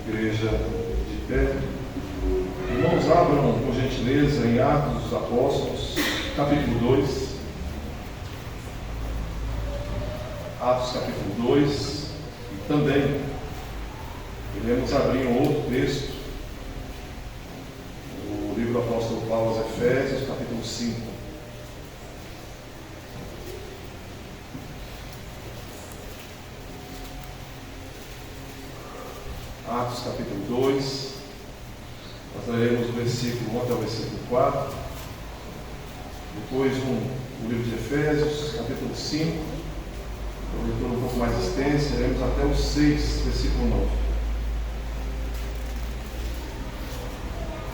Igreja de pé. Irmãos, abram por gentileza em Atos dos Apóstolos, capítulo 2. Atos capítulo 2. E também iremos abrir um outro texto, o livro do apóstolo Paulo aos Efésios, capítulo 5. Atos capítulo 2, nós leremos o versículo 1 até o versículo 4, depois o livro de Efésios, capítulo 5, uma leitura um pouco mais extensa, leremos até o 6, versículo 9.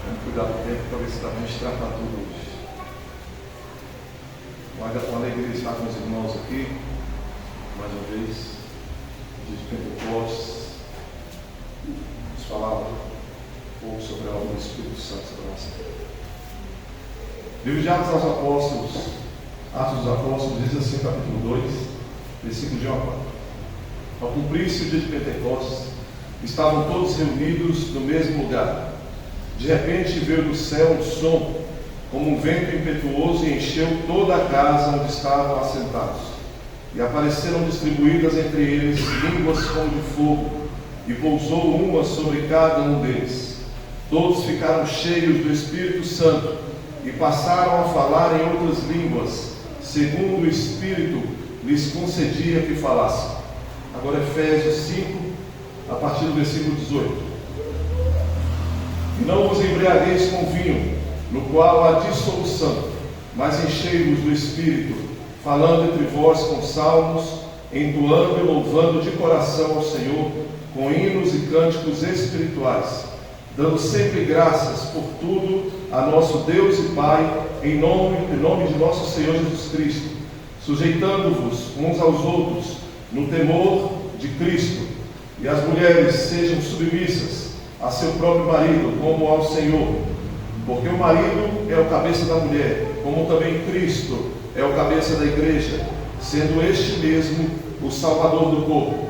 Vamos cuidar do tempo, talvez dá para a gente tratar tudo hoje. Uma alegria estar com os irmãos aqui, mais uma vez, dia de Pentecostes. Falar um pouco sobre a obra do Espírito Santo sobre a nossa vida. Livro de Atos dos Apóstolos diz assim, capítulo 2, versículo de 1 a 4. Ao cumprir-se o dia de Pentecostes, estavam todos reunidos no mesmo lugar. De repente veio do céu um som, como um vento impetuoso, e encheu toda a casa onde estavam assentados. E apareceram distribuídas entre eles línguas como de fogo, e pousou uma sobre cada um deles. Todos ficaram cheios do Espírito Santo e passaram a falar em outras línguas, segundo o Espírito lhes concedia que falassem. Agora Efésios 5, a partir do versículo 18. E não vos embriagueis com vinho, no qual há dissolução, mas enchei-vos do Espírito, falando entre vós com salmos, entoando e louvando de coração ao Senhor, com hinos e cânticos espirituais, dando sempre graças por tudo a nosso Deus e Pai, em nome de nosso Senhor Jesus Cristo, sujeitando-vos uns aos outros no temor de Cristo, e as mulheres sejam submissas a seu próprio marido, como ao Senhor, porque o marido é o cabeça da mulher, como também Cristo é o cabeça da igreja, sendo este mesmo o Salvador do corpo.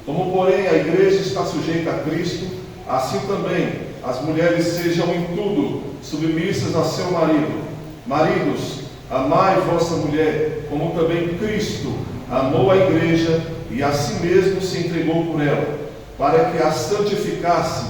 Como, porém, a igreja está sujeita a Cristo, assim também as mulheres sejam em tudo submissas a seu marido. Maridos, amai vossa mulher, como também Cristo amou a igreja e a si mesmo se entregou por ela, para que a santificasse,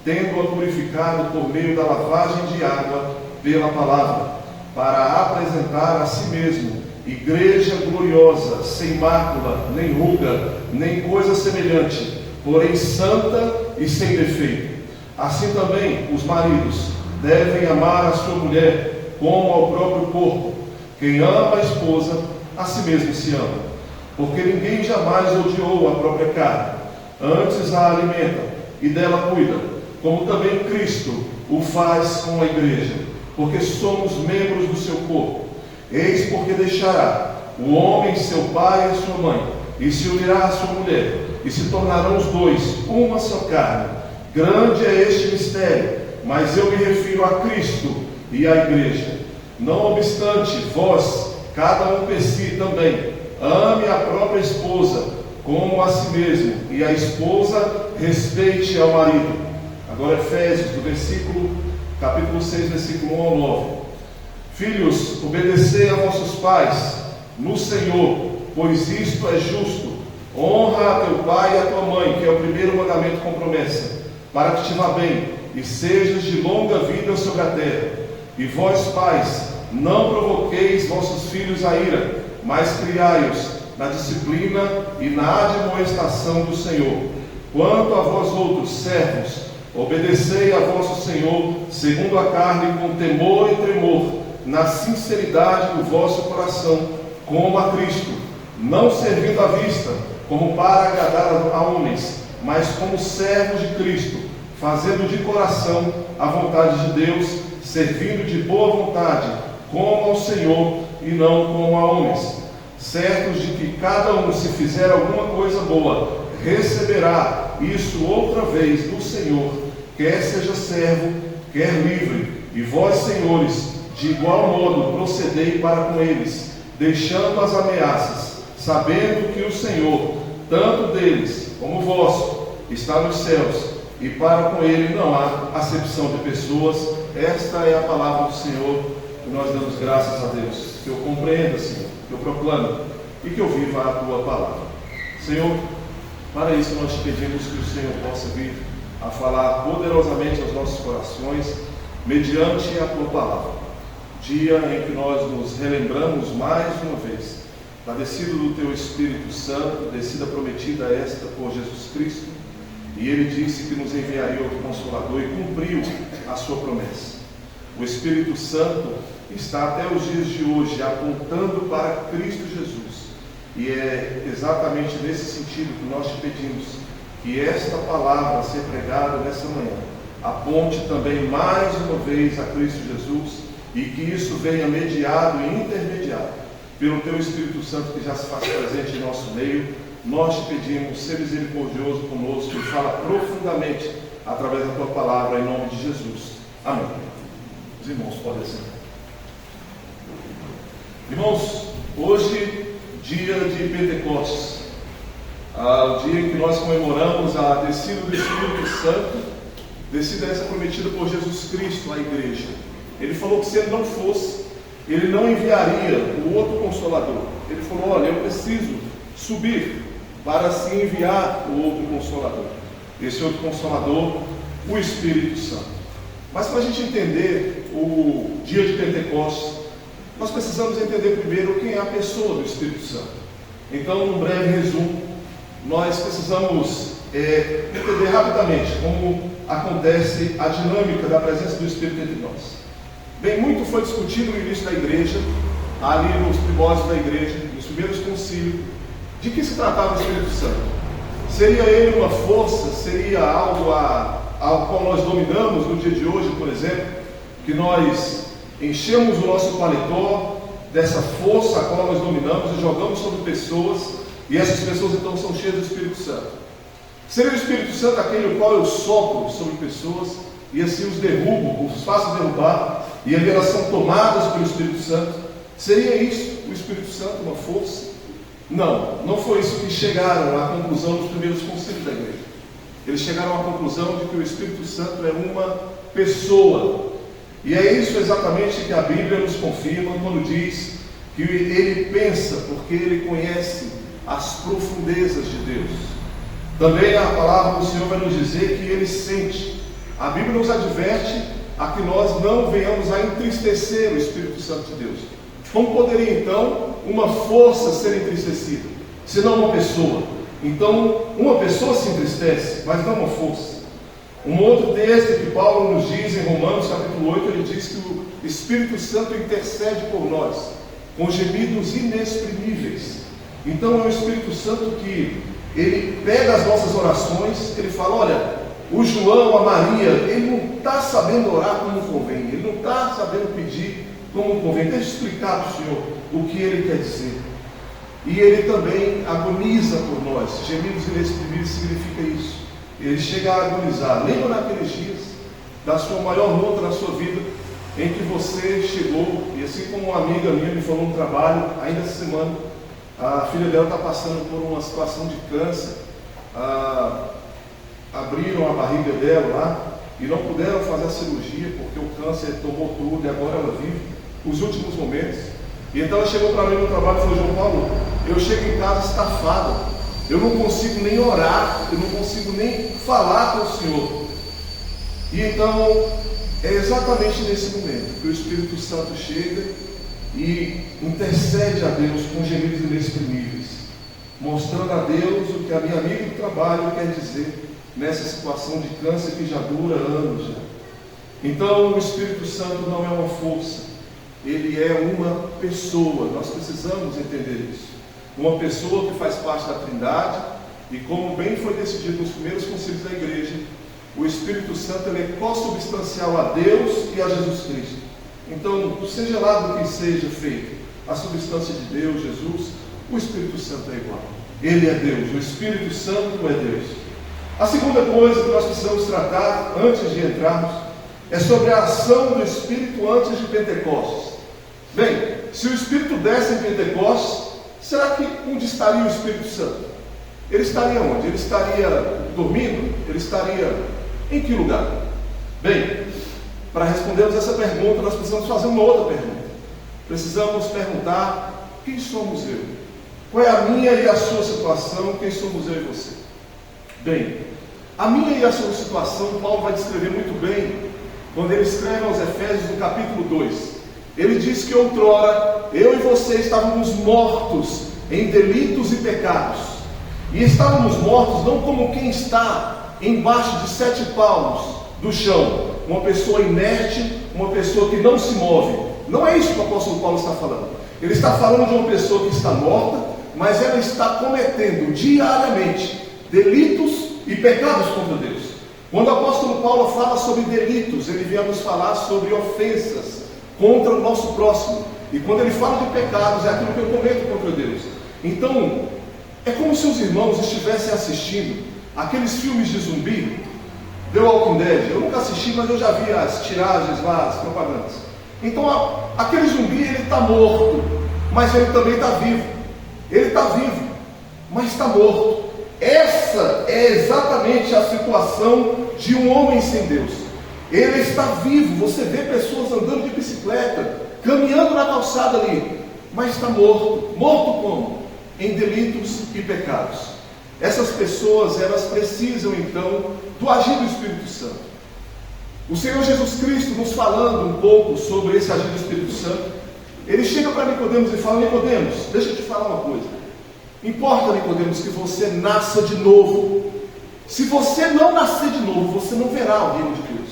tendo-a purificado por meio da lavagem de água pela palavra, para apresentar a si mesmo igreja gloriosa, sem mácula, nem ruga, nem coisa semelhante, porém santa e sem defeito. Assim também os maridos devem amar a sua mulher como ao próprio corpo. Quem ama a esposa, a si mesmo se ama, porque ninguém jamais odiou a própria carne, antes a alimenta e dela cuida, como também Cristo o faz com a igreja, porque somos membros do seu corpo. Eis porque deixará o homem seu pai e sua mãe, e se unirá à sua mulher, e se tornarão os dois uma só carne. Grande é este mistério, mas eu me refiro a Cristo e à igreja. Não obstante, vós, cada um per si também, ame a própria esposa, como a si mesmo, e a esposa respeite ao marido. Agora Efésios, do capítulo 6, versículo 1 ao 9. Filhos, obedecei a vossos pais no Senhor, pois isto é justo. Honra a teu pai e a tua mãe, que é o primeiro mandamento com promessa, para que te vá bem e sejas de longa vida sobre a terra. E vós, pais, não provoqueis vossos filhos a ira, mas criai-os na disciplina e na admoestação do Senhor. Quanto a vós outros, servos, obedecei a vosso Senhor segundo a carne, com temor e tremor, na sinceridade do vosso coração, como a Cristo, não servindo à vista, como para agradar a homens, mas como servos de Cristo, fazendo de coração a vontade de Deus, servindo de boa vontade, como ao Senhor e não como a homens, certos de que cada um, se fizer alguma coisa boa, receberá isso outra vez do Senhor, quer seja servo, quer livre. E vós, senhores, de igual modo procedei para com eles, deixando as ameaças, sabendo que o Senhor, tanto deles como vosso, está nos céus, e para com Ele não há acepção de pessoas. Esta é a palavra do Senhor, e nós damos graças a Deus. Que eu compreenda, Senhor, que eu proclame e que eu viva a Tua palavra. Senhor, para isso nós te pedimos que o Senhor possa vir a falar poderosamente aos nossos corações, mediante a Tua palavra. Dia em que nós nos relembramos mais uma vez da descida do Teu Espírito Santo, descida prometida esta por Jesus Cristo, e Ele disse que nos enviaria outro Consolador e cumpriu a sua promessa. O Espírito Santo está até os dias de hoje apontando para Cristo Jesus, e é exatamente nesse sentido que nós te pedimos que esta palavra a ser pregada nessa manhã aponte também mais uma vez a Cristo Jesus, e que isso venha mediado e intermediado pelo Teu Espírito Santo que já se faz presente em nosso meio. Nós te pedimos, ser misericordioso conosco e fala profundamente através da Tua palavra, em nome de Jesus. Amém. Os irmãos podem sentar. Irmãos, hoje, dia de Pentecostes, o dia em que nós comemoramos a descida do Espírito Santo, descida essa prometida por Jesus Cristo à igreja. Ele falou que se Ele não fosse, Ele não enviaria o outro Consolador. Ele falou: olha, eu preciso subir para assim enviar o outro Consolador. Esse outro Consolador, o Espírito Santo. Mas para a gente entender o dia de Pentecostes, nós precisamos entender primeiro quem é a pessoa do Espírito Santo. Então, num breve resumo, nós precisamos entender rapidamente como acontece a dinâmica da presença do Espírito entre nós. Bem, muito foi discutido no início da igreja, ali nos primórdios da igreja, nos primeiros concílios, de que se tratava o Espírito Santo. Seria ele uma força? Seria algo ao qual nós dominamos no dia de hoje, por exemplo, que nós enchemos o nosso paletó dessa força a qual nós dominamos e jogamos sobre pessoas, e essas pessoas então são cheias do Espírito Santo? Seria o Espírito Santo aquele o qual eu sopro sobre pessoas e assim os derrubo, os faço derrubar, e ali elas são tomadas pelo Espírito Santo? Seria isso o Espírito Santo, uma força? Não, não foi isso que chegaram à conclusão dos primeiros concílios da igreja. Eles chegaram à conclusão de que o Espírito Santo é uma pessoa. E é isso exatamente que a Bíblia nos confirma quando diz que Ele pensa, porque Ele conhece as profundezas de Deus. Também a palavra do Senhor vai nos dizer que Ele sente. A Bíblia nos adverte a que nós não venhamos a entristecer o Espírito Santo de Deus. Como poderia então uma força ser entristecida, se não uma pessoa? Então, uma pessoa se entristece, mas não uma força. Um outro texto que Paulo nos diz em Romanos capítulo 8, ele diz que o Espírito Santo intercede por nós, com gemidos inexprimíveis. Então é o Espírito Santo que ele pega as nossas orações, ele fala: olha, o João, a Maria, ele não está sabendo orar como convém, ele não está sabendo pedir como convém. Deixa eu explicar para o Senhor o que ele quer dizer. E ele também agoniza por nós. Gemidos inexprimíveis significa isso. Ele chega a agonizar. Lembra naqueles dias da sua maior luta na sua vida, em que você chegou, e assim como uma amiga minha me falou no trabalho, ainda essa semana, a filha dela está passando por uma situação de câncer. Abriram a barriga dela lá e não puderam fazer a cirurgia porque o câncer tomou tudo, e agora ela vive os últimos momentos. E então ela chegou para mim no trabalho e falou: João Paulo, eu chego em casa estafada, eu não consigo nem orar, eu não consigo nem falar com o Senhor. E então é exatamente nesse momento que o Espírito Santo chega e intercede a Deus com gemidos inexprimíveis, mostrando a Deus o que a minha amiga do trabalho quer dizer nessa situação de câncer que já dura anos já. Então o Espírito Santo não é uma força, ele é uma pessoa. Nós precisamos entender isso. Uma pessoa que faz parte da Trindade, e como bem foi decidido nos primeiros concílios da igreja, o Espírito Santo ele é consubstancial a Deus e a Jesus Cristo. Então, seja lá do que seja feito, a substância de Deus, Jesus, o Espírito Santo é igual. Ele é Deus, o Espírito Santo é Deus. A segunda coisa que nós precisamos tratar, antes de entrarmos, é sobre a ação do Espírito antes de Pentecostes. Bem, se o Espírito desce em Pentecostes, será que onde estaria o Espírito Santo? Ele estaria onde? Ele estaria dormindo? Ele estaria Em que lugar? Bem, para respondermos essa pergunta, nós precisamos fazer uma outra pergunta. Precisamos perguntar: quem somos eu? Qual é a minha e a sua situação? Quem somos eu e você? Bem, a minha e a sua situação, Paulo vai descrever muito bem quando ele escreve aos Efésios no capítulo 2. Ele diz que outrora eu e você estávamos mortos em delitos e pecados. E estávamos mortos não como quem está embaixo de 7 palmos do chão, uma pessoa inerte, uma pessoa que não se move. Não é isso que o apóstolo Paulo está falando. Ele está falando de uma pessoa que está morta, mas ela está cometendo diariamente delitos e pecados contra Deus. Quando o apóstolo Paulo fala sobre delitos, ele vem nos falar sobre ofensas contra o nosso próximo. E quando ele fala de pecados, é aquilo que eu cometo contra Deus. Então, é como se os irmãos estivessem assistindo aqueles filmes de zumbi, The Walking Dead. Eu nunca assisti, mas eu já vi as tiragens lá, as propagandas. Então, aquele zumbi, ele está morto, mas ele também está vivo. Ele está vivo, mas está morto. Essa é exatamente a situação de um homem sem Deus. Ele está vivo. Você vê pessoas andando de bicicleta, caminhando na calçada ali, mas está morto. Morto como? Em delitos e pecados. Essas pessoas, elas precisam então do agir do Espírito Santo. O Senhor Jesus Cristo, nos falando um pouco sobre esse agir do Espírito Santo, ele chega para Nicodemos e fala: Nicodemos, deixa eu te falar uma coisa. Importa, Nicodemos, que você nasça de novo. Se você não nascer de novo, você não verá o reino de Deus.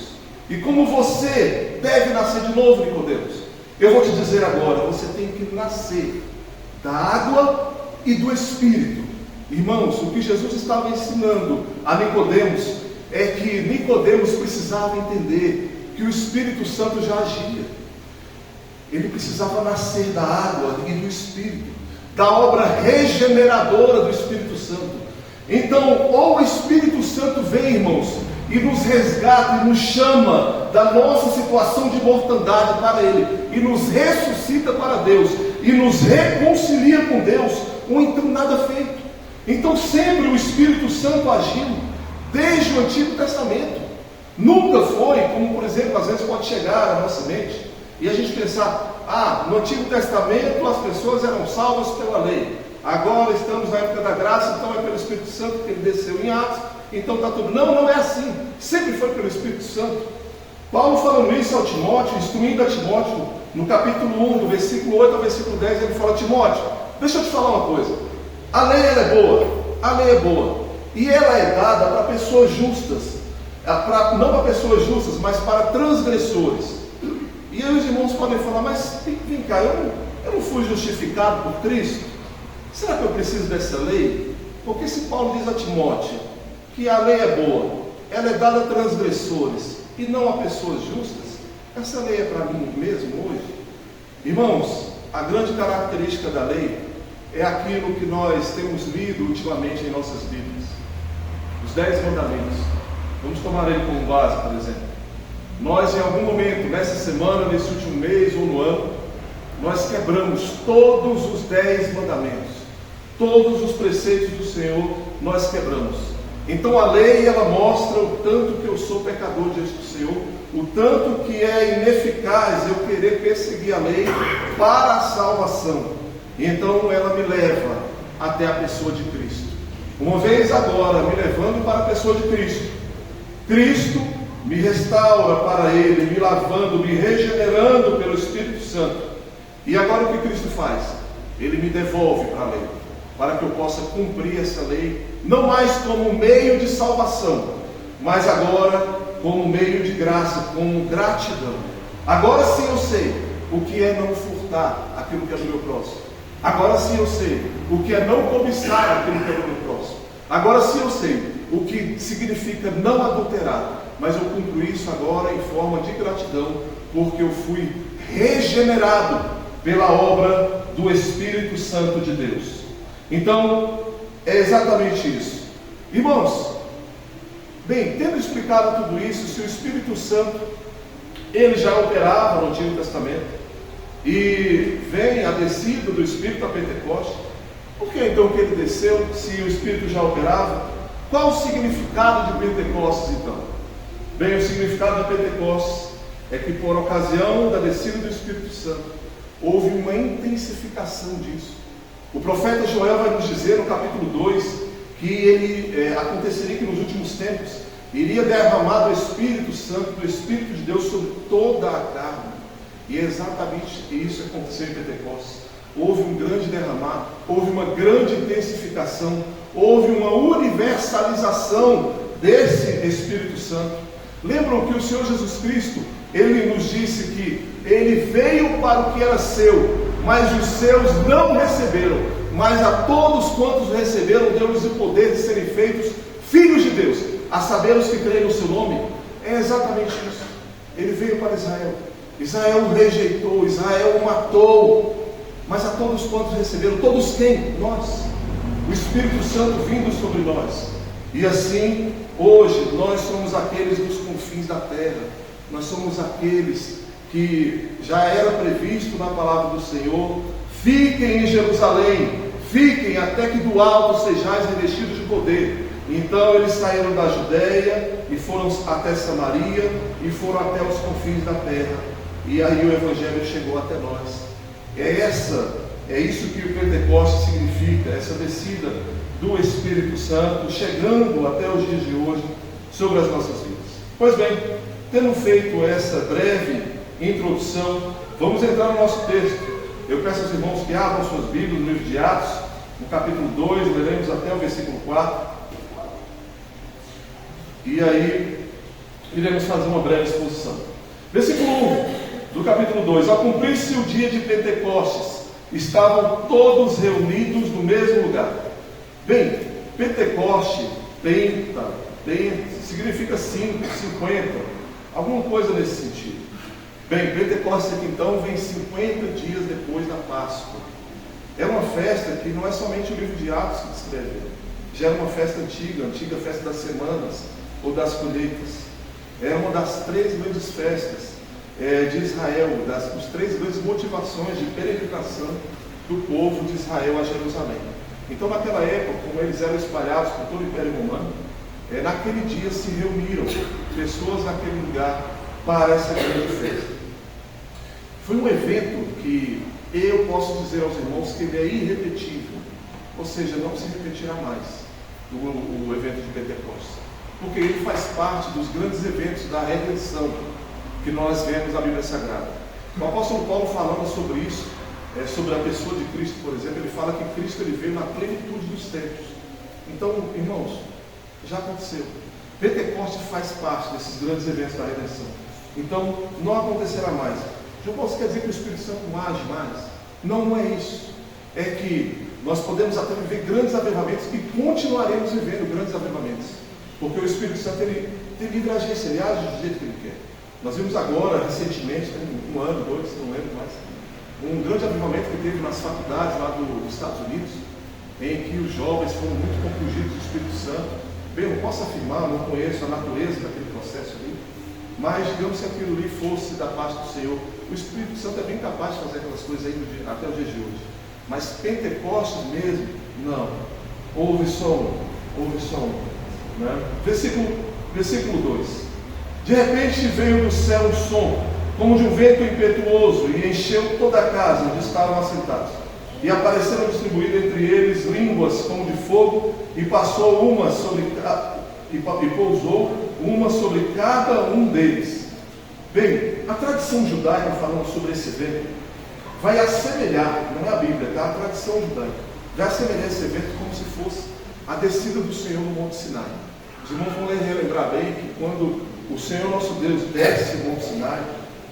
E como você deve nascer de novo, Nicodemos, eu vou te dizer agora: você tem que nascer da água e do Espírito. Irmãos, o que Jesus estava ensinando a Nicodemos é que Nicodemos precisava entender que o Espírito Santo já agia. Ele precisava nascer da água e do Espírito, da obra regeneradora do Espírito Santo. Então, ou o Espírito Santo vem, irmãos, e nos resgata e nos chama da nossa situação de mortandade para Ele, e nos ressuscita para Deus, e nos reconcilia com Deus, ou então nada feito. Então sempre o Espírito Santo agiu, desde o Antigo Testamento. Nunca foi, como por exemplo, às vezes pode chegar à nossa mente, e a gente pensar: no Antigo Testamento as pessoas eram salvas pela lei, agora estamos na época da graça, então é pelo Espírito Santo que ele desceu em Atos, então está tudo. Não é assim, sempre foi pelo Espírito Santo. Paulo falando isso ao Timóteo, instruindo a Timóteo, no capítulo 1, do versículo 8 ao versículo 10, ele fala: Timóteo, deixa eu te falar uma coisa, a lei ela é boa, a lei é boa, e ela é dada para pessoas justas, não para pessoas justas, mas para transgressores. E aí os irmãos podem falar: mas vem cá, eu não fui justificado por Cristo? Será que eu preciso dessa lei? Porque se Paulo diz a Timóteo que a lei é boa, ela é dada a transgressores e não a pessoas justas, essa lei é para mim mesmo hoje? Irmãos, a grande característica da lei é aquilo que nós temos lido ultimamente em nossas Bíblias, os 10 mandamentos. Vamos tomar ele como base, por exemplo. Nós, em algum momento, nessa semana, nesse último mês ou no ano, nós quebramos todos os 10 mandamentos, todos os preceitos do Senhor nós quebramos. Então a lei, ela mostra o tanto que eu sou pecador diante do Senhor, o tanto que é ineficaz eu querer perseguir a lei para a salvação. Então ela me leva até a pessoa de Cristo. Uma vez agora me levando para a pessoa de Cristo, Cristo me restaura para Ele, me lavando, me regenerando pelo Espírito Santo. E agora o que Cristo faz? Ele me devolve para a lei, para que eu possa cumprir essa lei, não mais como meio de salvação, mas agora como meio de graça, como gratidão. Agora sim eu sei o que é não furtar aquilo que é do meu próximo. Agora sim eu sei o que é não cobiçar aquilo que é do meu próximo. Agora sim eu sei o que significa não adulterar, mas eu cumpro isso agora em forma de gratidão, porque eu fui regenerado pela obra do Espírito Santo de Deus. Então, é exatamente isso. Irmãos, bem, tendo explicado tudo isso, se o Espírito Santo, ele já operava no Antigo Testamento, e vem a descida do Espírito a Pentecostes, por que então que ele desceu, se o Espírito já operava? Qual o significado de Pentecostes então? Bem, o significado de Pentecostes é que por ocasião da descida do Espírito Santo, houve uma intensificação disso. O profeta Joel vai nos dizer no capítulo 2 que aconteceria que nos últimos tempos iria derramar do Espírito Santo, do Espírito de Deus sobre toda a carne. E é exatamente isso que aconteceu em Pentecostes. Houve um grande derramar, houve uma grande intensificação, houve uma universalização desse Espírito Santo. Lembram que o Senhor Jesus Cristo, Ele nos disse que Ele veio para o que era seu, mas os seus não receberam. Mas a todos quantos receberam, deu-lhes o poder de serem feitos filhos de Deus, a saber os que creem no seu nome. É exatamente isso. Ele veio para Israel. Israel o rejeitou, Israel o matou. Mas a todos quantos receberam, todos quem? Nós. O Espírito Santo vindo sobre nós. E assim, hoje, nós somos aqueles dos confins da terra. Nós somos aqueles que já era previsto na palavra do Senhor. Fiquem em Jerusalém, fiquem até que do alto sejais revestidos de poder. Então eles saíram da Judéia e foram até Samaria e foram até os confins da terra. E aí o Evangelho chegou até nós. É isso que o Pentecostes significa, essa descida do Espírito Santo, chegando até os dias de hoje sobre as nossas vidas. Pois bem, tendo feito essa breve introdução, vamos entrar no nosso texto. Eu peço aos irmãos que abram suas Bíblias no livro de Atos, no capítulo 2, leremos até o versículo 4. E aí, iremos fazer uma breve exposição. Versículo 1 do capítulo 2: Ao cumprir-se o dia de Pentecostes, estavam todos reunidos no mesmo lugar. Bem, Pentecoste, penta, significa 5, 50, alguma coisa nesse sentido. Bem, Pentecostes aqui então vem 50 dias depois da Páscoa. É uma festa que não é somente o livro de Atos que descreve, já era uma festa antiga festa das semanas ou das colheitas. Era uma das 3 grandes festas de Israel, das 3 grandes motivações de peregrinação do povo de Israel a Jerusalém. Então, naquela época, como eles eram espalhados por todo o Império Romano, naquele dia se reuniram pessoas naquele lugar para essa grande festa. Foi um evento que eu posso dizer aos irmãos que ele é irrepetível, ou seja, não se repetirá mais o evento de Pentecostes, porque ele faz parte dos grandes eventos da redenção que nós vemos na Bíblia Sagrada. O apóstolo Paulo, falando sobre isso, sobre a pessoa de Cristo, por exemplo, ele fala que Cristo ele veio na plenitude dos tempos. Então, irmãos, já aconteceu. Pentecostes faz parte desses grandes eventos da redenção. Então, não acontecerá mais. Já posso quer dizer que o Espírito Santo não age mais? Não é isso. É que nós podemos até viver grandes avivamentos e continuaremos vivendo grandes avivamentos. Porque o Espírito Santo ele tem livre agência, ele age do jeito que ele quer. Nós vimos agora, recentemente, tem 1 ano, 2, não lembro mais, um grande avivamento que teve nas faculdades lá dos Estados Unidos, em que os jovens foram muito compungidos do Espírito Santo. Bem, eu não posso afirmar, não conheço a natureza daquele processo ali, mas digamos que aquilo ali fosse da parte do Senhor. O Espírito Santo é bem capaz de fazer aquelas coisas aí até os dias de hoje. Mas Pentecostes mesmo, não. Houve som. Né? Versículo 2: De repente veio do céu um som, como de um vento impetuoso, e encheu toda a casa onde estavam assentados. E apareceram distribuídas entre eles línguas como de fogo, e pousou uma sobre cada um deles. Bem, a tradição judaica, falando sobre esse evento, vai assemelhar, não é a Bíblia, tá? A tradição judaica vai assemelhar esse evento como se fosse a descida do Senhor no Monte Sinai. Os irmãos vão relembrar bem que quando o Senhor nosso Deus desce o Monte Sinai,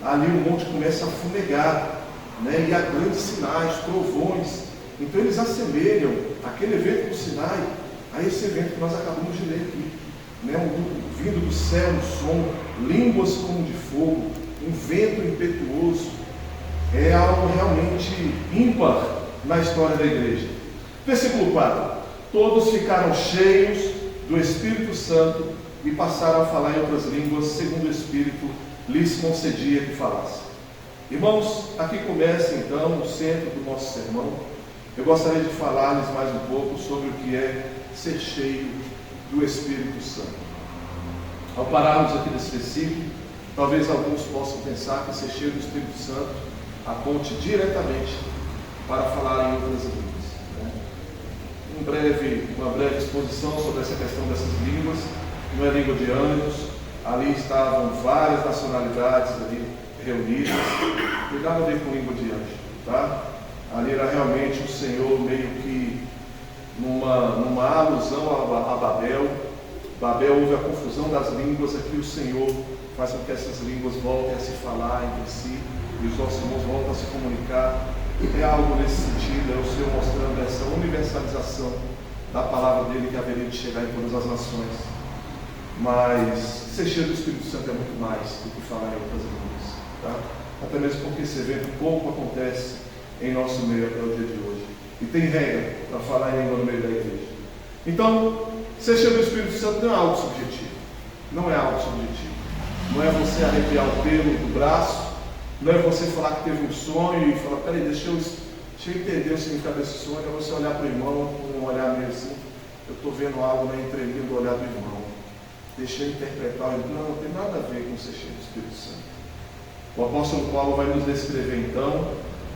ali o monte começa a fumegar, né? E há grandes sinais, trovões. Então eles assemelham aquele evento do Sinai a esse evento que nós acabamos de ler aqui, né? Vindo do céu um som, línguas como de fogo, um vento impetuoso. É algo realmente ímpar na história da igreja. Versículo 4: Todos ficaram cheios do Espírito Santo e passaram a falar em outras línguas, segundo o Espírito lhes concedia que falassem. Irmãos, aqui começa então o centro do nosso sermão. Eu gostaria de falar-lhes mais um pouco sobre o que é ser cheio do Espírito Santo. Ao pararmos aqui desse versículo, talvez alguns possam pensar que ser cheio do Espírito Santo aponte diretamente para falar em outras línguas, né? Uma breve exposição sobre essa questão dessas línguas. Não é língua de anjos, ali estavam várias nacionalidades ali reunidas, não tem nada a ver com língua de anjo, tá? Ali era realmente o Senhor meio que numa alusão a Babel. Babel houve a confusão das línguas, aqui o Senhor faz com que essas línguas voltem a se falar entre si e os nossos irmãos voltam a se comunicar. É algo nesse sentido, é o Senhor mostrando essa universalização da palavra dele que haveria de chegar em todas as nações. Mas ser cheio do Espírito Santo é muito mais do que falar em outras línguas, tá? Até mesmo porque esse evento pouco acontece em nosso meio até o dia de hoje. E tem regra para falar em língua no meio da igreja. Então, ser cheio do Espírito Santo não é algo subjetivo. Não é algo subjetivo. Não é você arrepiar o pelo do braço. Não é você falar que teve um sonho e falar, peraí, deixa eu entender o significado desse sonho. É você olhar para o irmão com um olhar meio assim, eu estou vendo algo na entrelinha do olhar do irmão. Deixa eu interpretar. Não tem nada a ver com ser cheio do Espírito Santo. O apóstolo Paulo vai nos descrever então,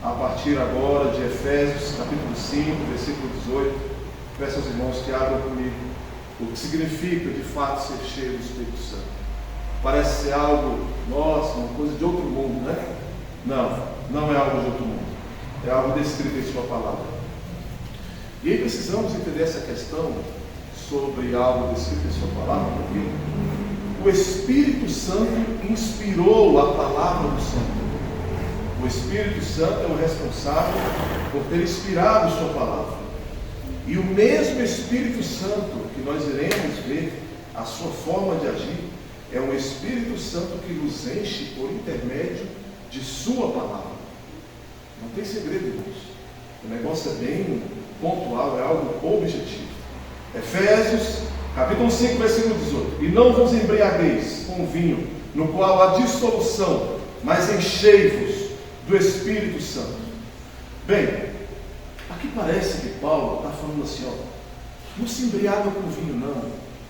a partir agora de Efésios, capítulo 5, versículo 18. Peço aos irmãos que abram comigo o que significa de fato ser cheio do Espírito Santo. Parece ser algo, nossa, uma coisa de outro mundo, né? Não é algo de outro mundo. É algo descrito em sua palavra. E aí precisamos entender essa questão sobre algo descrito em sua palavra, porque o Espírito Santo inspirou a palavra do Senhor. O Espírito Santo é o responsável por ter inspirado sua palavra. E o mesmo Espírito Santo que nós iremos ver, a sua forma de agir, é um Espírito Santo que nos enche por intermédio de sua palavra. Não tem segredo, irmãos. O negócio é bem pontual, é algo objetivo. Efésios, capítulo 5, versículo 18. E não vos embriagueis com vinho, no qual há dissolução, mas enchei-vos do Espírito Santo. Bem, aqui parece que Paulo está falando assim, não se embriaga com vinho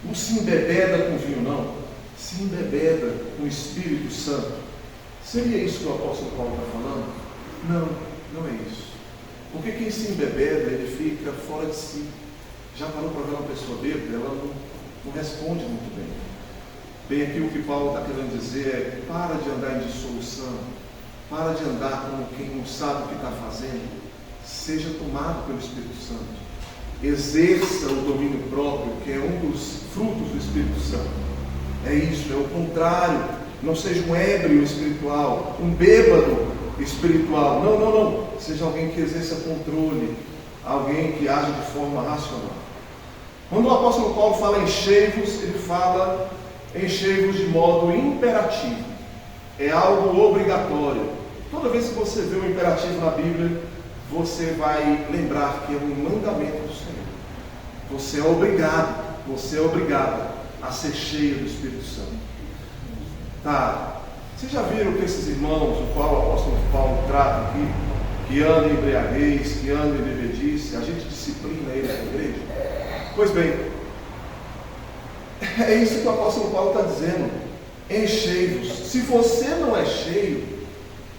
não se embebeda com vinho não, se embebeda com o Espírito Santo. Seria isso que o apóstolo Paulo está falando? Não é isso. Porque quem se embebeda, ele fica fora de si. Já parou para ver uma pessoa bêbada? Ela não responde muito bem. Bem, aqui o que Paulo está querendo dizer é: para de andar em dissolução, para de andar como quem não sabe o que está fazendo. Seja tomado pelo Espírito Santo. Exerça o domínio próprio, que é um dos frutos do Espírito Santo. É isso, é o contrário. Não seja um ébrio espiritual, um bêbado espiritual. Não. Seja alguém que exerça controle, alguém que age de forma racional. Quando o apóstolo Paulo fala enchei-vos, ele fala enchei-vos de modo imperativo. É algo obrigatório. Toda vez que você vê um imperativo na Bíblia, você vai lembrar que é um mandamento do Senhor. Você é obrigado a ser cheio do Espírito Santo. Tá? Vocês já viram que esses irmãos, o qual o apóstolo Paulo trata aqui, que andam em embriaguez, que andam em bebedice, a gente disciplina eles na igreja? Pois bem, é isso que o apóstolo Paulo está dizendo. Enchei-vos. Se você não é cheio,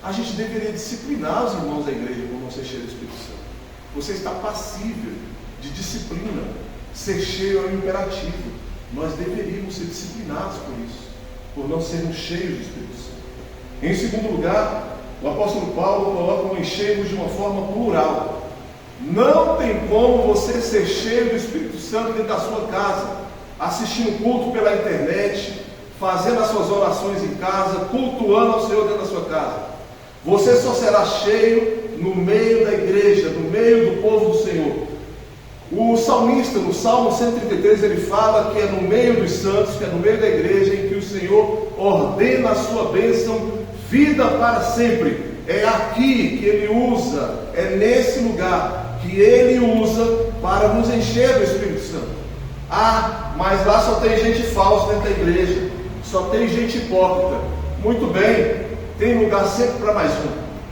a gente deveria disciplinar os irmãos da igreja por não ser cheio do Espírito Santo. Você está passível de disciplina. Ser cheio é um imperativo. Nós deveríamos ser disciplinados por isso, por não sermos cheios do Espírito Santo. Em segundo lugar, o apóstolo Paulo coloca o enchei-vos de uma forma plural. Não tem como você ser cheio do Espírito Santo dentro da sua casa, assistindo culto pela internet, fazendo as suas orações em casa, cultuando ao Senhor dentro da sua casa. Você só será cheio no meio da igreja, no meio do povo do Senhor. O salmista, no Salmo 133, ele fala que é no meio dos santos, que é no meio da igreja, em que o Senhor ordena a sua bênção, vida para sempre. É aqui que ele usa, é nesse lugar que ele usa para nos encher do Espírito Santo. Ah, mas lá só tem gente falsa dentro da igreja, só tem gente hipócrita. Muito bem, tem lugar sempre para mais um,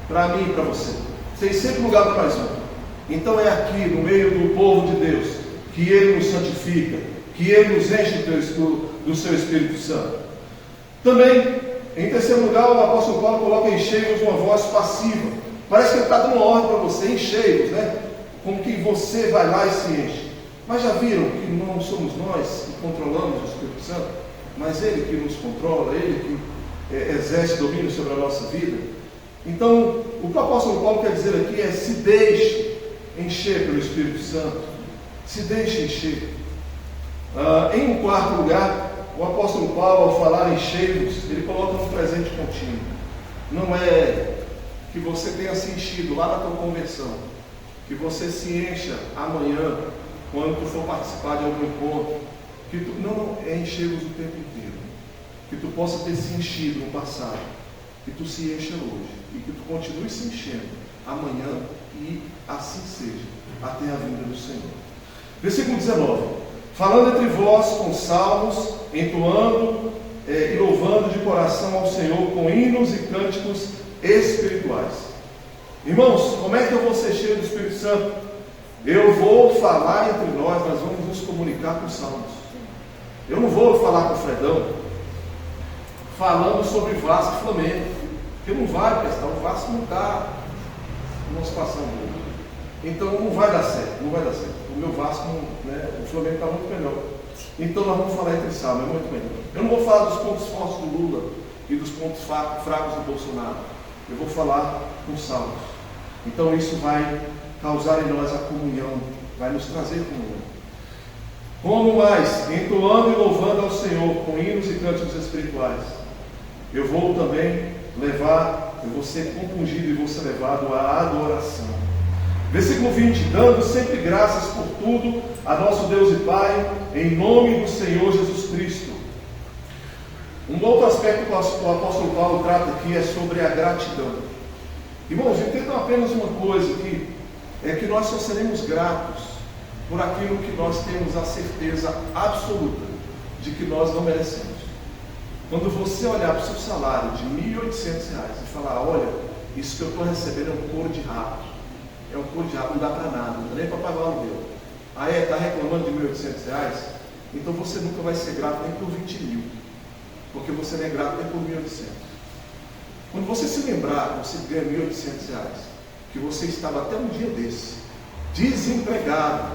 para mim e para você. Tem sempre lugar para mais um. Então é aqui, no meio do povo de Deus, que Ele nos santifica, que Ele nos enche do seu Espírito Santo. Também, em terceiro lugar, o apóstolo Paulo coloca enchei-vos uma voz passiva. Parece que ele está dando uma ordem para você, enchei-vos, né? Como que você vai lá e se enche. Mas já viram que não somos nós que controlamos o Espírito Santo, mas Ele que nos controla, Ele que exerce domínio sobre a nossa vida? Então, o que o apóstolo Paulo quer dizer aqui é: se deixe encher pelo Espírito Santo, se deixe encher. Em um quarto lugar, o apóstolo Paulo, ao falar enchei-vos, ele coloca um presente contínuo. Não é que você tenha se enchido lá na tua conversão, que você se encha amanhã, quando tu for participar de algum encontro, que tu não é encher-vos o tempo inteiro, que tu possa ter se enchido no passado, que tu se encha hoje, e que tu continue se enchendo amanhã, e assim seja, até a vinda do Senhor. Versículo 19: falando entre vós com salmos, entoando e louvando de coração ao Senhor com hinos e cânticos espirituais. Irmãos, como é que eu vou ser cheio do Espírito Santo? Eu vou falar entre nós vamos nos comunicar com salmos. Eu não vou falar com o Fredão falando sobre Vasco e Flamengo, porque não vai prestar, o Vasco não está numa situação boa. Então não vai dar certo, não vai dar certo. O meu Vasco, o Flamengo está muito melhor. Então nós vamos falar entre salmos, é muito melhor. Eu não vou falar dos pontos fortes do Lula e dos pontos fracos do Bolsonaro. Eu vou falar com salmos. Então isso vai causar em nós a comunhão, vai nos trazer comunhão. Como mais? Entoando e louvando ao Senhor com hinos e cânticos espirituais. Eu vou também eu vou ser compungido e vou ser levado à adoração. Versículo 20: dando sempre graças por tudo a nosso Deus e Pai, em nome do Senhor Jesus Cristo. Um outro aspecto que o apóstolo Paulo trata aqui é sobre a gratidão. Irmãos, entendam apenas uma coisa aqui, é que nós só seremos gratos por aquilo que nós temos a certeza absoluta de que nós não merecemos. Quando você olhar para o seu salário de R$ 1.800 e falar: olha, isso que eu estou recebendo é um couro de rato, não dá para nada, não dá nem para pagar o aluguel. Está reclamando de R$ 1.800? Então você nunca vai ser grato nem por 20 mil, porque você não é grato nem por 1.800. Quando você se lembrar que você ganha R$ 1.800, que você estava até um dia desse, desempregado,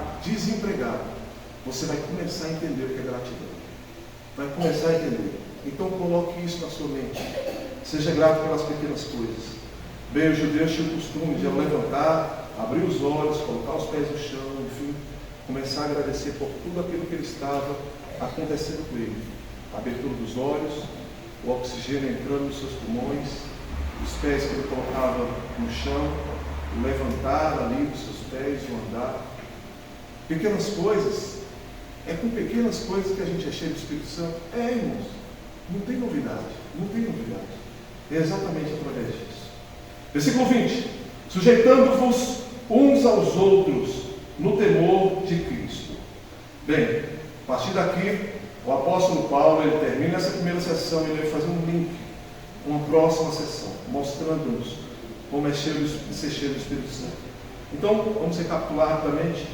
você vai começar a entender o que é gratidão. Vai começar a entender. Então coloque isso na sua mente. Seja grato pelas pequenas coisas. Bem, os judeus tinham o costume de, ao levantar, abrir os olhos, colocar os pés no chão, enfim, começar a agradecer por tudo aquilo que ele estava acontecendo com ele. A abertura dos olhos, o oxigênio entrando nos seus pulmões, os pés que ele colocava no chão, o levantar ali dos seus pés, o andar. Pequenas coisas. É com pequenas coisas que a gente é cheio do Espírito Santo. Irmãos, não tem novidade. É exatamente através disso. Versículo 20: sujeitando-vos uns aos outros no temor de Cristo. Bem, a partir daqui, o apóstolo Paulo, ele termina essa primeira sessão e ele vai fazer um link, uma próxima sessão, mostrando-nos como é ser cheio do Espírito Santo. Então, vamos recapitular rapidamente.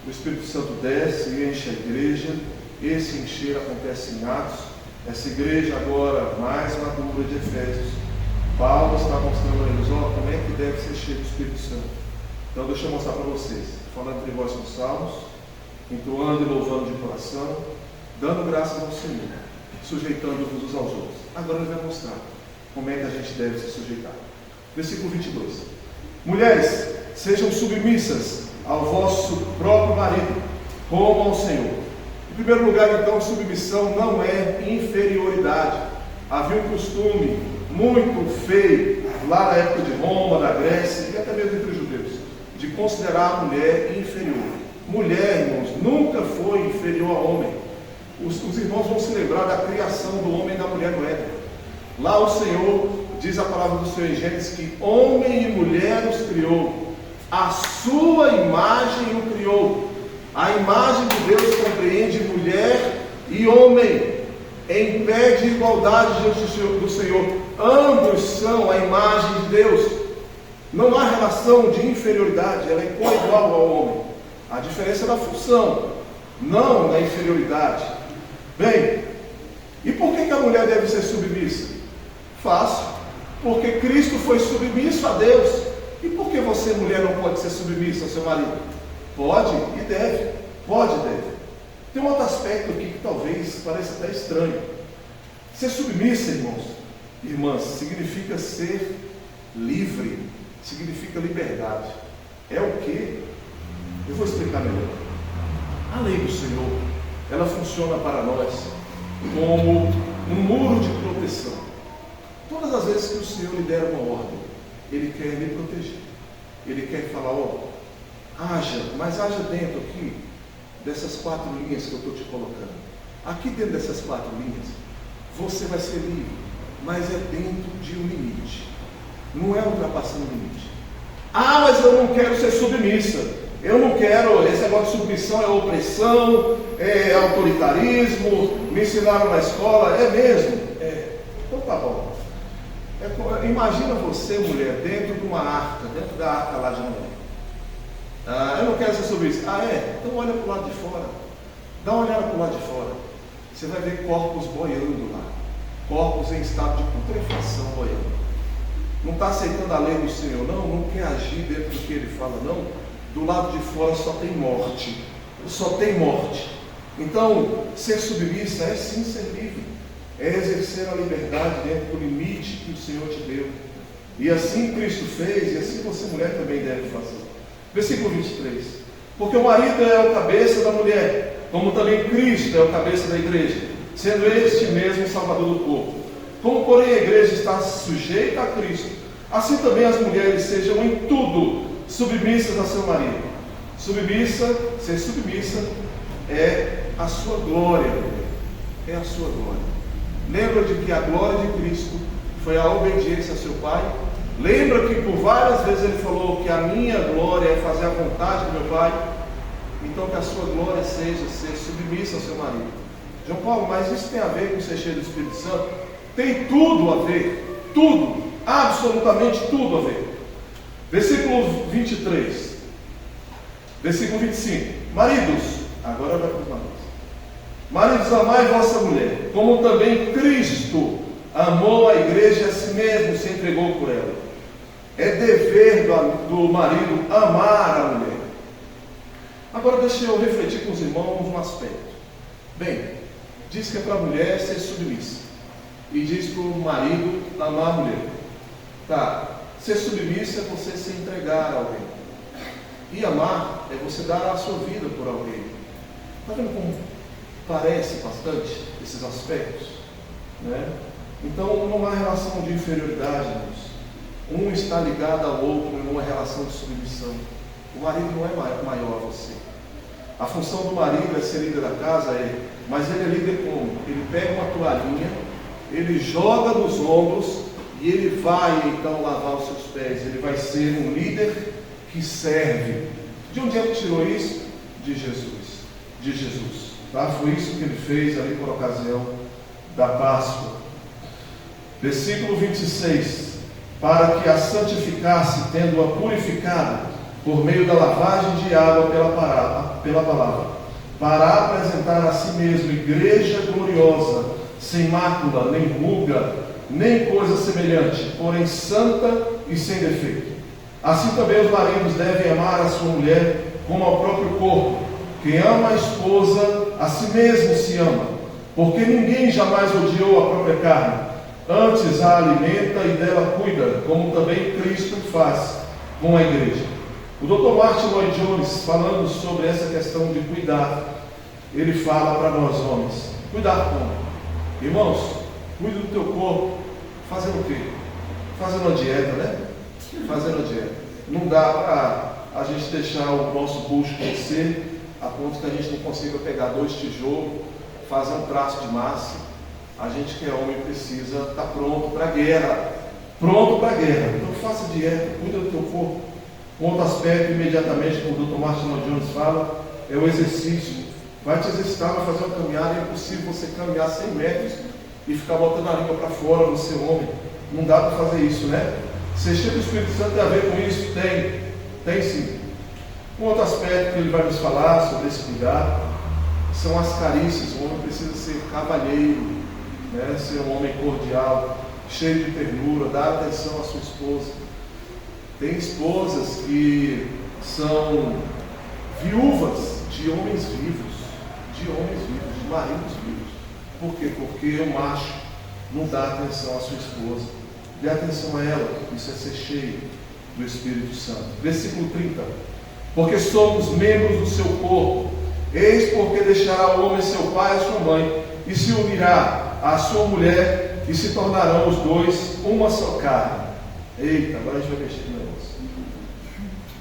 O Espírito Santo desce e enche a igreja. Esse encher acontece em Atos. Essa igreja agora mais madura de Efésios, Paulo está mostrando a eles, como é que deve ser cheio do Espírito Santo. Então deixa eu mostrar para vocês, falando entre vós com salmos, entoando e louvando de coração, dando graças ao Senhor, sujeitando-vos uns aos outros. Agora ele vai mostrar como é que a gente deve se sujeitar. Versículo 22: mulheres, sejam submissas ao vosso próprio marido, como ao Senhor. Em primeiro lugar, então, submissão não é inferioridade. Havia um costume muito feio, lá na época de Roma, da Grécia, e até mesmo entre os judeus, de considerar a mulher inferior. Mulher, irmãos, nunca foi inferior ao homem. Os irmãos vão se lembrar da criação do homem e da mulher no Éden. Lá o Senhor, diz a palavra do Senhor em Gênesis, que homem e mulher os criou, a sua imagem o criou. A imagem de Deus compreende mulher e homem, em pé de igualdade diante do Senhor. Ambos são a imagem de Deus. Não há relação de inferioridade, ela é coigual ao homem. A diferença é da função, não na inferioridade. Bem, E por que a mulher deve ser submissa? Fácil. Porque Cristo foi submisso a Deus. E por que você, mulher, não pode ser submissa ao seu marido? Pode e deve. Pode e deve. Tem um outro aspecto aqui que talvez pareça até estranho. Ser submissa, irmãos, irmãs, significa ser livre, significa liberdade. É o quê? Eu vou explicar melhor. A lei do Senhor, ela funciona para nós como um muro de proteção. Todas as vezes que o Senhor lhe der uma ordem, Ele quer lhe proteger. Ele quer falar, haja, mas haja dentro aqui dessas 4 linhas que eu estou te colocando. Aqui dentro dessas 4 linhas, você vai ser livre, mas é dentro de um limite. Não é ultrapassando o limite. Mas eu não quero ser submissa. Eu não quero, esse negócio de submissão é opressão, é autoritarismo, me ensinaram na escola, é mesmo? Então tá bom. Imagina você, mulher, dentro de uma arca, dentro da arca lá de Noé. Eu não quero ser submissa. Então olha para o lado de fora. Dá uma olhada para o lado de fora. Você vai ver corpos boiando lá. Corpos em estado de putrefação boiando. Não está aceitando a lei do Senhor, não quer agir dentro do que Ele fala, não. Do lado de fora só tem morte. Só tem morte. Então, ser submissa é sim ser livre. É exercer a liberdade dentro do limite que o Senhor te deu. E assim Cristo fez, e assim você, mulher, também deve fazer. Versículo 23. Porque o marido é o cabeça da mulher, como também Cristo é o cabeça da igreja, sendo este mesmo o Salvador do corpo. Como, porém, a igreja está sujeita a Cristo, assim também as mulheres sejam em tudo submissas a seu marido. Ser submissa é a sua glória, é a sua glória. Lembra de que a glória de Cristo foi a obediência a seu Pai? Lembra que por várias vezes Ele falou que a minha glória é fazer a vontade do meu Pai? Então que a sua glória seja ser submissa ao seu marido. João Paulo, mas isso tem a ver com ser cheio do Espírito Santo? Tem tudo a ver, tudo, absolutamente tudo a ver. Versículo 23, versículo 25. Maridos, agora vai para os maridos. Maridos, amai vossa mulher, como também Cristo amou a igreja e a si mesmo se entregou por ela. É dever do marido amar a mulher. Agora deixa eu refletir com os irmãos um aspecto. Bem, diz que é para a mulher ser submissa. E diz para o marido amar a mulher. Tá, ser submissa é você se entregar a alguém. E amar é você dar a sua vida por alguém. Está vendo como parece bastante esses aspectos? Né? Então não há relação de inferioridade, irmãos. Um está ligado ao outro em uma relação de submissão. O marido não é maior a você. A função do marido é ser líder da casa, mas ele é líder como? Ele pega uma toalhinha, ele joga nos ombros e ele vai então lavar os seus pés. Ele vai ser um líder que serve. De onde é que tirou isso? De Jesus. De Jesus. Tá? Foi isso que ele fez ali por ocasião da Páscoa. Versículo 26. Para que a santificasse, tendo-a purificado por meio da lavagem de água pela palavra, para apresentar a si mesmo igreja gloriosa, sem mácula, nem ruga, nem coisa semelhante, porém santa e sem defeito. Assim também os maridos devem amar a sua mulher como ao próprio corpo. Quem ama a esposa, a si mesmo se ama, porque ninguém jamais odiou a própria carne, antes a alimenta e dela cuida, como também Cristo faz com a igreja. O Dr. Martin Lloyd Jones, falando sobre essa questão de cuidar, ele fala para nós homens: cuidar como? Irmãos, cuide do teu corpo, fazendo o quê? Fazendo a dieta, né? Fazendo a dieta. Não dá para a gente deixar o nosso bucho crescer a ponto que a gente não consiga pegar 2 tijolos, fazer um traço de massa. A gente que é homem precisa estar pronto para a guerra. Pronto para a guerra. Então faça dieta, cuida do teu corpo. Um outro aspecto, imediatamente, como o Dr. Martin Lloyd Jones fala, é o exercício. Vai te exercitar, vai fazer uma caminhada. É impossível você caminhar 100 metros e ficar botando a língua para fora, você homem. Não dá para fazer isso, né? Ser cheio do Espírito Santo tem a ver com isso? Tem sim. Um outro aspecto que ele vai nos falar sobre esse cuidado são as carícias. O homem precisa ser cavalheiro. né? Ser um homem cordial, cheio de ternura, dar atenção à sua esposa. Tem esposas que são viúvas de homens vivos, de maridos vivos. Por quê? Porque o macho não dá atenção à sua esposa. Dê atenção a ela, isso é ser cheio do Espírito Santo. Versículo 30. Porque somos membros do seu corpo. Eis porque deixará o homem seu pai e sua mãe, e se unirá à sua mulher, e se tornarão os dois uma só carne. Eita, agora a gente vai mexer no negócio.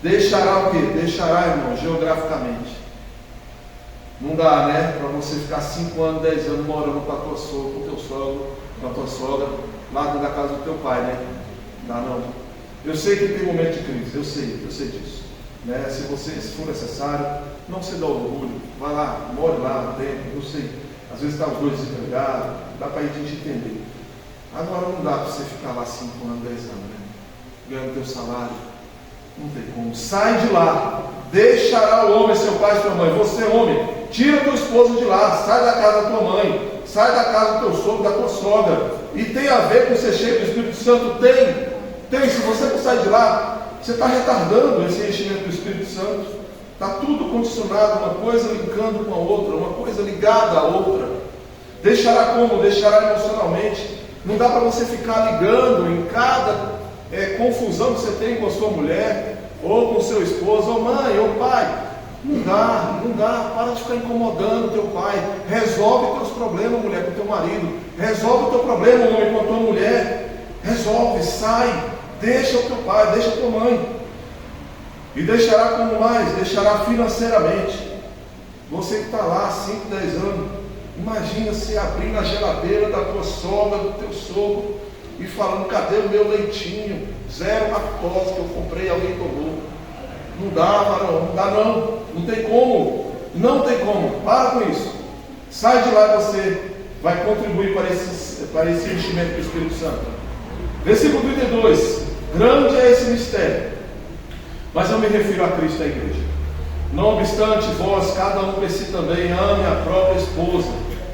Deixará o quê? Deixará, irmão, geograficamente. Não dá, né? Para você ficar 5 anos, 10 anos morando com a tua sogra, com o teu sogro, com a tua sogra, lá dentro da casa do teu pai, né? Não dá não. Eu sei que tem momento de crise, eu sei disso. Né? Se for necessário, não se dá orgulho, vai lá, more lá um tempo, eu sei. Às vezes está os dois desempregados, dá para a gente entender. Agora não dá para você ficar lá 5 anos, 10 anos, né? Ganhando teu salário. Não tem como. Sai de lá. Deixará o homem seu pai e sua mãe. Você, homem, tira tua esposa de lá. Sai da casa da tua mãe. Sai da casa do teu sogro, da tua sogra. E tem a ver com ser cheio do Espírito Santo? Tem. Se você não sai de lá, você está retardando esse enchimento do Espírito Santo. Está tudo condicionado, uma coisa linkando com a outra, uma coisa ligada à outra. Deixará como? Deixará emocionalmente. Não dá para você ficar ligando em cada confusão que você tem com a sua mulher, ou com o seu esposo, ou mãe, ou pai. Não dá, para de ficar incomodando o teu pai. Resolve teus problemas, mulher, com o teu marido. Resolve o teu problema, homem, com a tua mulher. Resolve, sai, deixa o teu pai, deixa a tua mãe. E deixará como mais? Deixará financeiramente. Você que está lá há 5, 10 anos, imagina se abrir na geladeira da tua sogra, do teu sogro, e falando, cadê o meu leitinho? 0 lactose que eu comprei, alguém tomou. Não dá, varão, não dá não tem como, para com isso. Sai de lá, você vai contribuir para esse enchimento do Espírito Santo. Versículo 32, grande é esse mistério, mas eu me refiro a Cristo e à igreja. Não obstante, vós, cada um por si também, ame a própria esposa,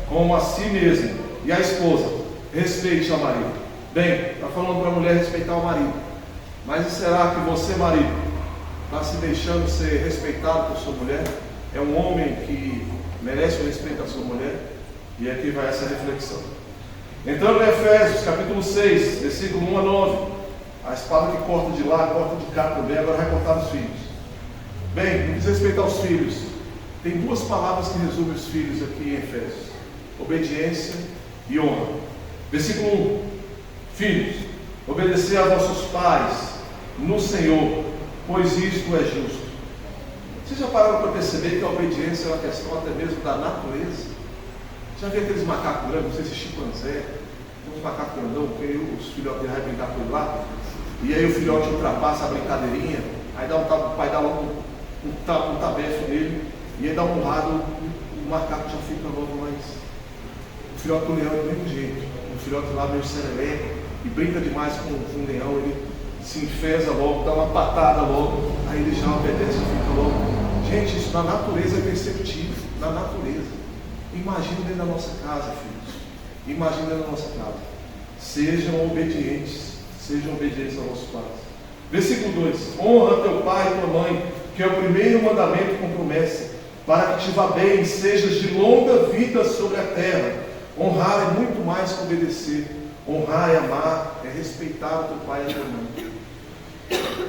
como a si mesmo, e a esposa, respeite ao marido. Bem, está falando para a mulher respeitar o marido, mas será que você, marido, está se deixando ser respeitado por sua mulher? É um homem que merece o respeito da sua mulher? E aqui vai essa reflexão. Entrando em Efésios, capítulo 6, versículo 1 a 9. A espada que corta de lá, corta de cá também, agora vai cortar os filhos. Bem, no que diz respeito aos filhos, tem 2 palavras que resumem os filhos aqui em Efésios: obediência e honra. Versículo 1. Filhos, obedecer a vossos pais no Senhor, pois isto é justo. Vocês já pararam para perceber que a obediência é uma questão até mesmo da natureza? Já viu aqueles macacos grandes, não sei se chimpanzé, uns macacos grandão, que os filhotes vão brincar com ele lá, e aí o filhote ultrapassa a brincadeirinha, aí o pai dá logo um tabefe nele, e aí dá um lado, o macaco já fica logo mais. O filhote do leão é do mesmo jeito, o filhote lá meio sereleco, e brinca demais com o leão, ele se enfesa logo, dá uma patada logo, aí ele já obedece e fica logo. Gente, isso na natureza é perceptível, na natureza. Imagina dentro da nossa casa, filhos. Imagina dentro da nossa casa. Sejam obedientes aos vossos pais. Versículo 2: honra teu pai e tua mãe, que é o primeiro mandamento com promessa, para que te vá bem e sejas de longa vida sobre a terra. Honrar é muito mais que obedecer. Honrar é amar, é respeitar o teu pai e a tua mãe.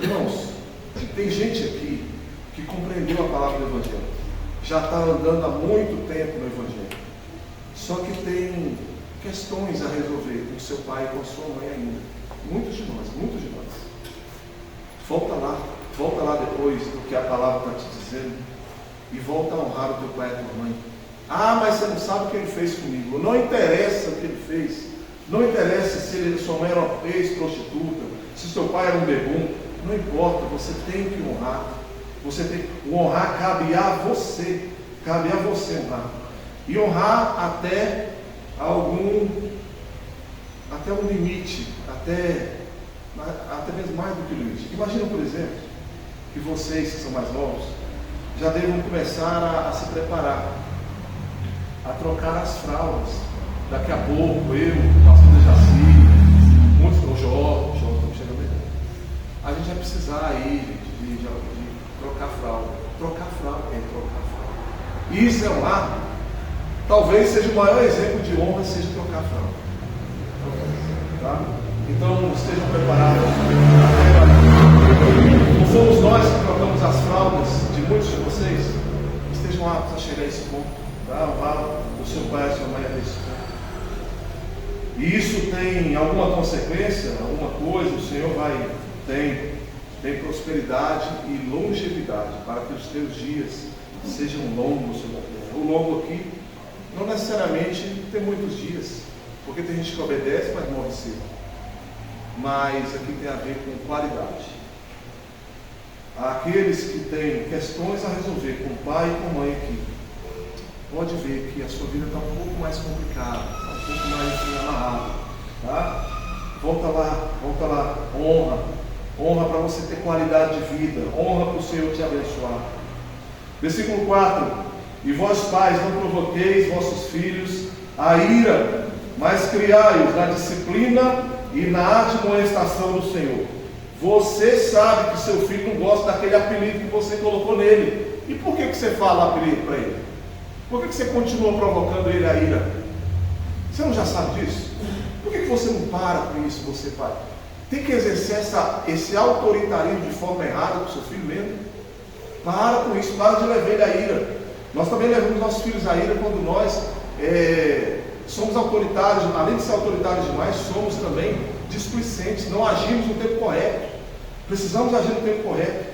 Irmãos, tem gente aqui que compreendeu a palavra do Evangelho, já está andando há muito tempo no Evangelho, só que tem questões a resolver com o seu pai e com a sua mãe ainda. Muitos de nós. Volta lá depois do que a palavra está te dizendo e volta a honrar o teu pai e a tua mãe. Ah, mas você não sabe o que ele fez comigo. Não interessa o que ele fez. Não interessa se sua mãe era uma ex-prostituta, se seu pai era um bebum. Não importa, você tem que honrar. O honrar cabe a você. Cabe a você honrar. E honrar até um limite, até mesmo mais do que limite. Imagina, por exemplo, que vocês que são mais novos já devem começar a se preparar, a trocar as fraldas daqui a pouco, eu, o pastor Dejaci, muitos, o Jó estamos chegando aí. A gente vai precisar aí de trocar fralda. Trocar fralda. Isso é um ato. Talvez seja o maior exemplo de honra, seja trocar fralda. Tá? Então estejam preparados. Não fomos nós que trocamos as fraldas de muitos de vocês. Estejam aptos a chegar a esse ponto. Tá? Vá o seu pai e a sua mãe a esse ponto. E isso tem alguma consequência, alguma coisa, o Senhor tem prosperidade e longevidade para que os teus dias sejam longos. O longo aqui não necessariamente tem muitos dias, porque tem gente que obedece, mas morre cedo. Mas aqui tem a ver com qualidade. Aqueles que têm questões a resolver com pai e com mãe aqui, pode ver que a sua vida está um pouco mais complicada, está um pouco mais amarrada. Tá? Volta lá, honra para você ter qualidade de vida, honra para o Senhor te abençoar. Versículo 4: e vós pais não provoqueis vossos filhos a ira, mas criai-os na disciplina e na admoestação do Senhor. Você sabe que seu filho não gosta daquele apelido que você colocou nele. E por que você fala apelido para ele? Por que você continua provocando ele a ira? Você não já sabe disso? Por que você não para com isso, você pai? Tem que exercer esse autoritarismo de forma errada com o seu filho mesmo? Para com isso, para de levar ele a ira. Nós também levamos nossos filhos a ira quando nós somos autoritários. Além de ser autoritários demais, somos também displicentes, não agimos no tempo correto. Precisamos agir no tempo correto.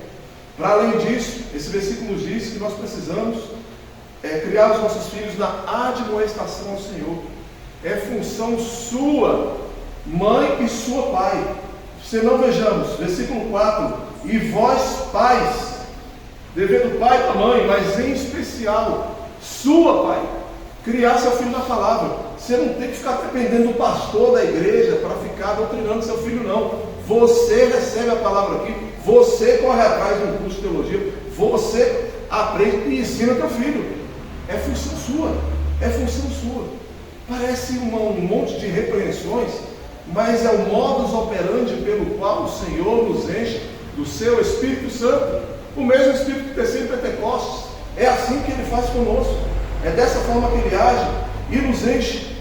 Para além disso, esse versículo nos diz que nós precisamos criar os nossos filhos na admoestação ao Senhor. É função sua, mãe e sua pai. Se não vejamos, versículo 4: e vós pais, devendo pai para mãe, mas em especial sua pai, criar seu filho na palavra. Você não tem que ficar dependendo do pastor da igreja para ficar doutrinando seu filho, não. Você recebe a palavra aqui, você corre atrás de um curso de teologia, você aprende e ensina teu filho. É função sua, é função sua. Parece um monte de repreensões, mas é o modus operandi pelo qual o Senhor nos enche do seu Espírito Santo, o mesmo Espírito que desceu em Pentecostes. É assim que ele faz conosco, é dessa forma que ele age e nos enche.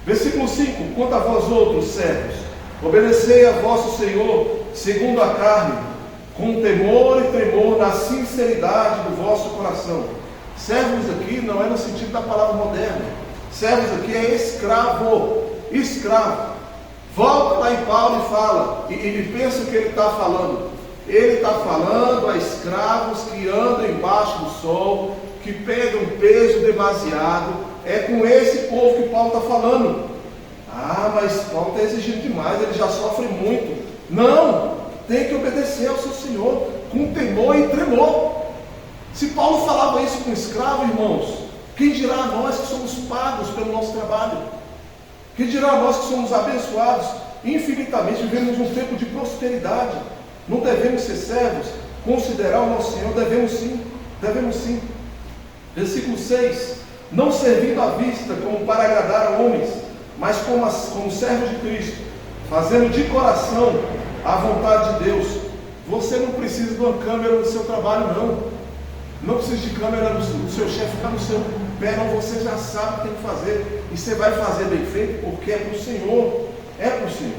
Versículo 5: quanto a vós outros servos, obedecei a vosso Senhor segundo a carne, com temor e tremor, na sinceridade do vosso coração. Servos aqui não é no sentido da palavra moderna. Servos aqui é escravo. Volta lá em Paulo e fala, e pensa o que ele está falando. Ele está falando a escravos que andam embaixo do sol, que pegam peso demasiado. É com esse povo que Paulo está falando. Ah, mas Paulo está exigindo demais, ele já sofre muito. Não, tem que obedecer ao seu Senhor com temor e tremor. Se Paulo falava isso com escravo, irmãos, quem dirá a nós que somos pagos pelo nosso trabalho? Quem dirá a nós que somos abençoados infinitamente, vivemos um tempo de prosperidade? Não devemos ser servos, considerar o nosso Senhor? Devemos sim. Versículo 6: não servindo à vista como para agradar a homens, mas como servos de Cristo, fazendo de coração a vontade de Deus. Você não precisa de uma câmera no seu trabalho, não. Não precisa de câmera do seu chefe ficar no seu pé, não. Você já sabe o que tem que fazer, e você vai fazer bem feito, porque é para o Senhor. É para o Senhor.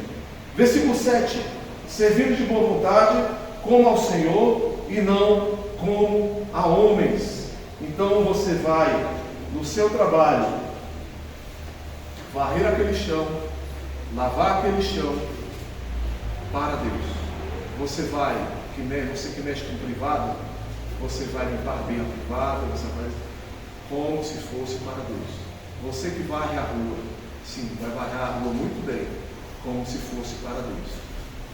Versículo 7: servindo de boa vontade, como ao Senhor, e não como a homens. Então você vai no seu trabalho varrer aquele chão, lavar aquele chão para Deus. Você que mexe com o privado, você vai limpar bem a privada, você vai como se fosse para Deus. Você que varre a rua, sim, vai varrer a rua muito bem, como se fosse para Deus.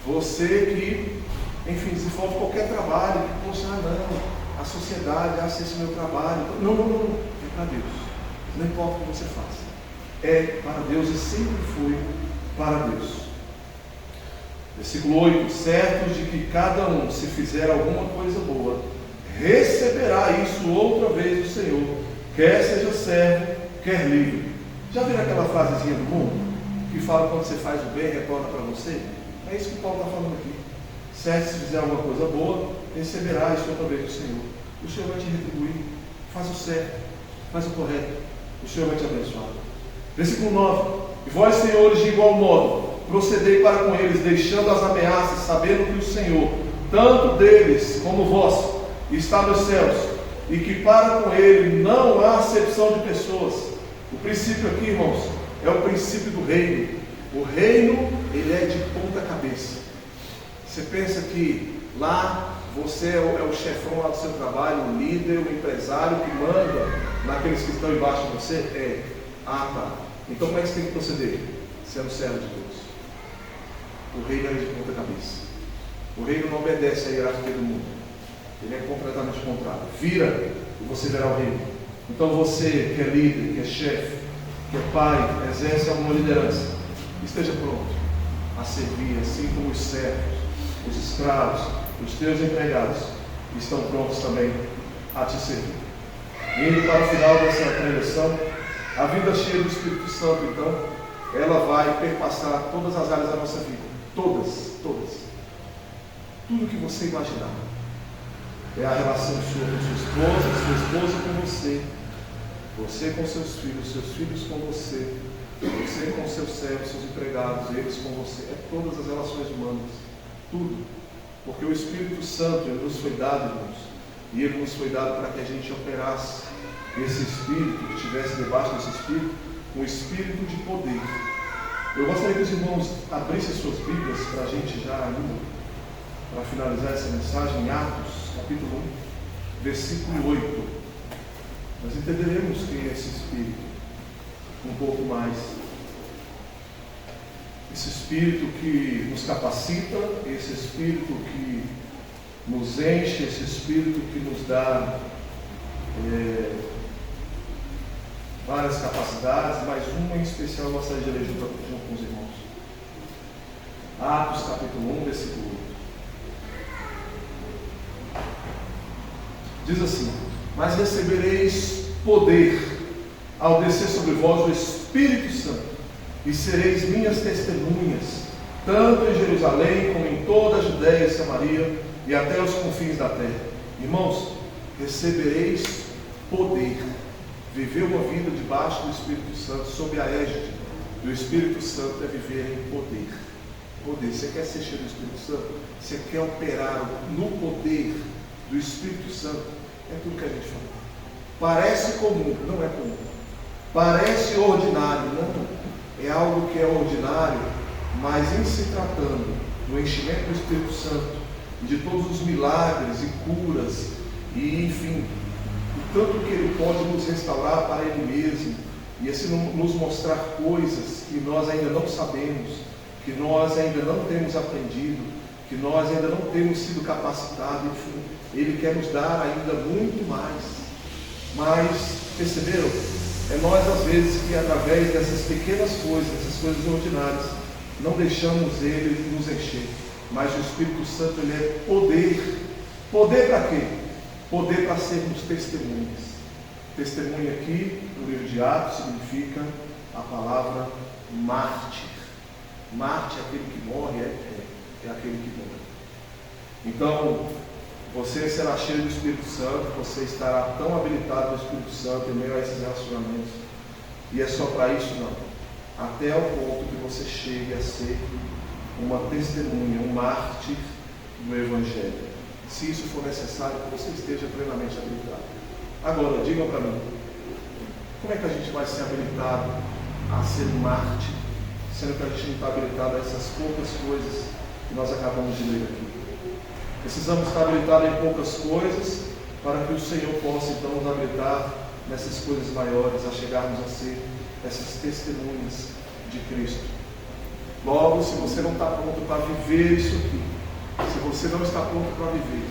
Você que, enfim, se for qualquer trabalho, que, poxa, não, a sociedade, esse é meu trabalho. Não, é para Deus. Não importa o que você faça. É para Deus e sempre foi para Deus. Versículo 8: certos de que cada um, se fizer alguma coisa boa, receberá isso outra vez do Senhor, quer seja servo, quer livre. Já viram aquela frasezinha do mundo? Que fala quando você faz o bem, retorna para você? É isso que Paulo está falando aqui. Se fizer alguma coisa boa, receberá isso outra vez do Senhor. O Senhor vai te retribuir. Faz o certo, faz o correto. O Senhor vai te abençoar. Versículo 9. E vós, senhores, de igual modo, procedei para com eles, deixando as ameaças, sabendo que o Senhor, tanto deles como vós, está nos céus, e que para com ele não há acepção de pessoas. O princípio aqui, irmãos, é o princípio do reino. O reino, ele é de ponta cabeça. Você pensa que lá você é o chefão lá do seu trabalho, o líder, o empresário que manda naqueles que estão embaixo de você? Tá. Então como é que você tem que proceder? Sendo servo de Deus. O reino é de ponta cabeça. O reino não obedece à hierarquia do mundo. Ele é completamente contrário. Vira e você verá o reino. Então você que é líder, que é chefe, que é pai, exerce alguma liderança, esteja pronto a servir, assim como os servos, os escravos, os teus empregados estão prontos também a te servir. Indo para o final dessa preleção, a vida cheia do Espírito Santo, então, ela vai perpassar todas as áreas da nossa vida. Todas. Tudo que você imaginar. É a relação sua com sua esposa com você com seus filhos com você com seus servos, seus empregados, eles com você. É todas as relações humanas. Tudo. Porque o Espírito Santo, ele nos foi dado, irmãos, e ele nos foi dado para que a gente operasse esse Espírito, que estivesse debaixo desse Espírito, um Espírito de poder. Eu gostaria que os irmãos abrissem suas Bíblias para a gente já ainda, para finalizar essa mensagem, em Atos, capítulo 1, versículo 8. Nós entenderemos quem é esse Espírito um pouco mais. Esse Espírito que nos capacita, esse Espírito que nos enche, esse Espírito que nos dá várias capacidades, mas uma em especial eu gostaria de ler junto com os irmãos. Atos capítulo 1, versículo 8. Diz assim: mas recebereis poder ao descer sobre vós o Espírito Santo, e sereis minhas testemunhas, tanto em Jerusalém como em toda a Judéia e Samaria e até os confins da terra. Irmãos, recebereis poder. Viver uma vida debaixo do Espírito Santo, sob a égide do Espírito Santo, é viver em poder. Poder. Você quer ser cheio do Espírito Santo? Você quer operar no poder do Espírito Santo? É tudo que a gente fala. Parece comum, não é comum. Parece ordinário, não. É algo que é ordinário, mas em se tratando do enchimento do Espírito Santo, de todos os milagres e curas, e enfim, o tanto que Ele pode nos restaurar para Ele mesmo, e assim nos mostrar coisas que nós ainda não sabemos, que nós ainda não temos aprendido, que nós ainda não temos sido capacitados, enfim, Ele quer nos dar ainda muito mais. Mas, perceberam? É nós às vezes que através dessas pequenas coisas, essas coisas ordinárias, não deixamos Ele nos encher. Mas o Espírito Santo, Ele é poder. Poder para quê? Poder para sermos testemunhas. Testemunha aqui, no livro de Atos, significa a palavra mártir. Mártir é aquele que morre, é aquele que morre. Então, você será cheio do Espírito Santo, você estará tão habilitado do Espírito Santo em meio a esses relacionamentos. E é só para isso? Não. Até o ponto que você chegue a ser uma testemunha, um mártir do Evangelho. Se isso for necessário, que você esteja plenamente habilitado. Agora, digam para mim, como é que a gente vai ser habilitado a ser um mártir, sendo que a gente não está habilitado a essas poucas coisas que nós acabamos de ler aqui? Precisamos estar habilitados em poucas coisas para que o Senhor possa então nos habilitar nessas coisas maiores, a chegarmos a ser essas testemunhas de Cristo. Logo, se você não está pronto para viver isso aqui, se você não está pronto para viver,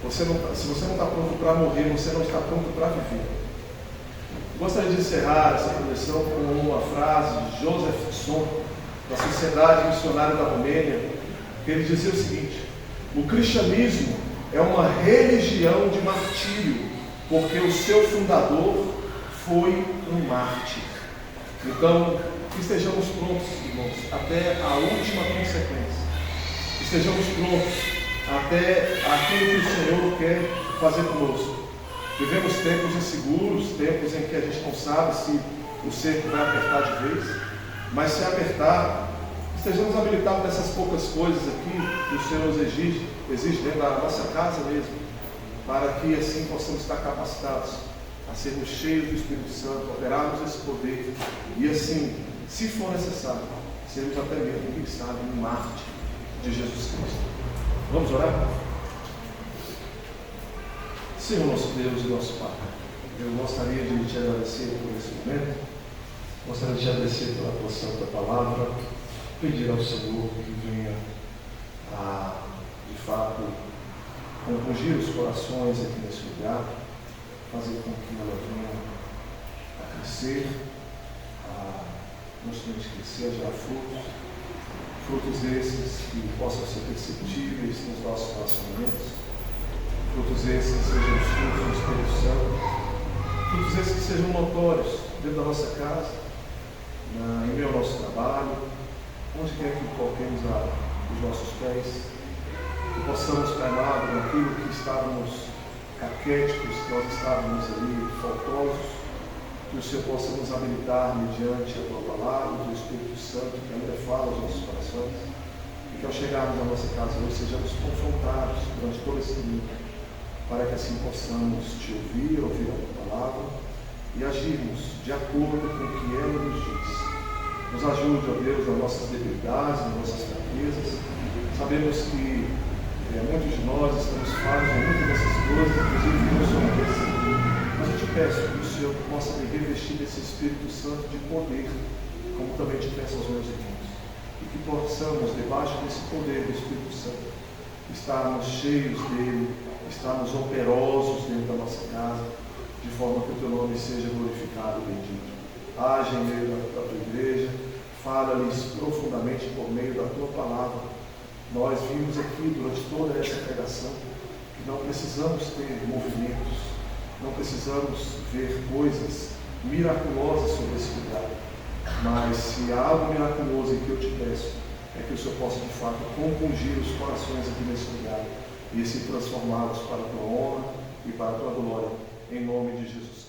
se você não está pronto para morrer, você não está pronto para viver. Gostaria de encerrar essa preleção com uma frase de Joseph Tson, da Sociedade Missionária da Romênia, que ele dizia o seguinte: o cristianismo é uma religião de martírio, porque o seu fundador foi um mártir. Então, estejamos prontos, irmãos, até a última consequência. Estejamos prontos até aquilo que o Senhor quer fazer conosco. Vivemos tempos inseguros, tempos em que a gente não sabe se o cerco vai apertar de vez, mas se apertar, estejamos habilitados dessas poucas coisas aqui que o Senhor exige dentro da nossa casa mesmo, para que assim possamos estar capacitados a sermos cheios do Espírito Santo, operarmos esse poder e assim, se for necessário, sermos até mesmo, quem sabe, um mártir de Jesus Cristo. Vamos orar? Senhor nosso Deus e nosso Pai, eu gostaria de te agradecer por esse momento, gostaria de te agradecer pela tua santa palavra, pedir ao Senhor que venha a, de fato, compungir os corações aqui nesse lugar, fazer com que ela venha a crescer, a nos crescer, a gerar frutos esses que possam ser perceptíveis nos nossos relacionamentos, frutos esses que sejam os frutos do Espírito Santo, frutos esses que sejam notórios dentro da nossa casa, em meio ao nosso trabalho, onde quer que coloquemos os nossos pés, que possamos, Pai amado, naquilo que estávamos caquéticos, que nós estávamos ali faltosos, que o Senhor possa nos habilitar mediante a Tua palavra, o Teu Espírito Santo, que ainda fala aos nossos corações, e que ao chegarmos à nossa casa hoje sejamos confrontados durante todo esse domingo, para que assim possamos Te ouvir a Tua palavra e agirmos de acordo com o que ela nos diz. Nos ajude, ó Deus, nas nossas debilidades, nas nossas fraquezas. Sabemos que muitos de nós estamos falhos em muitas dessas coisas, inclusive não só nessa. Mas eu te peço que o Senhor possa me revestir desse Espírito Santo de poder, como também te peço aos meus irmãos. E que possamos, debaixo desse poder do Espírito Santo, estarmos cheios dele, estarmos operosos dentro da nossa casa, de forma que o teu nome seja glorificado e bendito. Age em meio da tua igreja, fala-lhes profundamente por meio da tua palavra. Nós vimos aqui durante toda essa pregação que não precisamos ter movimentos, não precisamos ver coisas miraculosas sobre esse lugar, mas se há algo miraculoso em que eu te peço, é que o Senhor possa de fato compungir os corações aqui nesse lugar e se transformá-los para a tua honra e para a tua glória, em nome de Jesus.